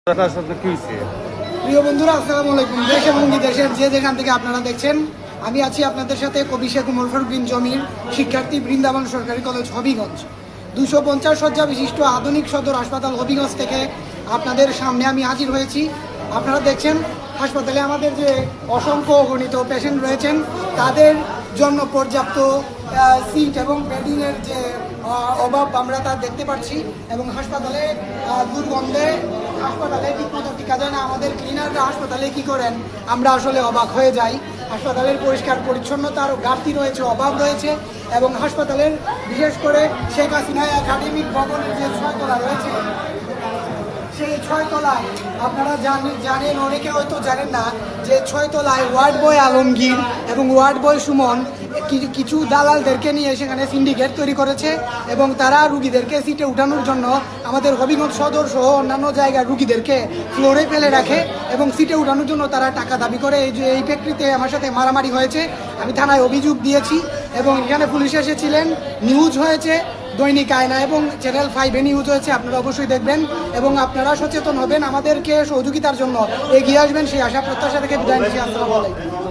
প্রিয় বন্ধুরা, আসসালামু আলাইকুম। দেশ এবং বিদেশের যে যেখান থেকে আপনারা দেখছেন, আমি আছি আপনাদের সাথে কবি শেখ উমর ফারুক বিন জমির শিক্ষার্থী, বৃন্দাবন সরকারি কলেজ, হবিগঞ্জ। 250 শয্যা বিশিষ্ট আধুনিক সদর হাসপাতাল হবিগঞ্জ থেকে আপনাদের সামনে আমি হাজির হয়েছি। আপনারা দেখছেন হাসপাতালে আমাদের যে অসংখ্য অগণিত পেশেন্ট রয়েছেন, তাদের জন্য পর্যাপ্ত সিট এবং বেডিংয়ের যে অভাব আমরা তা দেখতে পাচ্ছি। এবং হাসপাতালে দুর্গন্ধে হাসপাতালে ঠিকমতো টিকা যায় না। আমাদের ক্লিনাররা হাসপাতালে কী করেন আমরা আসলে অবাক হয়ে যাই। হাসপাতালের পরিষ্কার পরিচ্ছন্নতার ঘাটতি রয়েছে, অভাব রয়েছে। এবং হাসপাতালের বিশেষ করে শেখ হাসিনা একাডেমিক ভবনের যে 6 তলা রয়েছে, সেই 6 তলায় আপনারা জানেন, অনেকে হয়তো জানেন না যে 6 তলায় ওয়ার্ড বয় আলমগীর এবং ওয়ার্ড বয় সুমন কিছু দালালদেরকে নিয়ে সেখানে সিন্ডিকেট তৈরি করেছে এবং তারা রুগীদেরকে সিটে উঠানোর জন্য আমাদের হবিগঞ্জ সদর সহ অন্যান্য জায়গায় রুগীদেরকে ফ্লোরে ফেলে রাখে এবং সিটে উঠানোর জন্য তারা টাকা দাবি করে। এই প্রেক্ষিতে আমার সাথে মারামারি হয়েছে, আমি থানায় অভিযোগ দিয়েছি এবং এখানে পুলিশ এসেছিলেন, নিউজ হয়েছে, দৈনিক আয়না এবং চ্যানেল 5-এ নিউজ হয়েছে। আপনারা অবশ্যই দেখবেন এবং আপনারা সচেতন হবেন, আমাদেরকে সহযোগিতার জন্য এগিয়ে আসবেন, সেই আশা প্রত্যাশা থেকে বিদায় নিচ্ছি। আসসালামু আলাইকুম।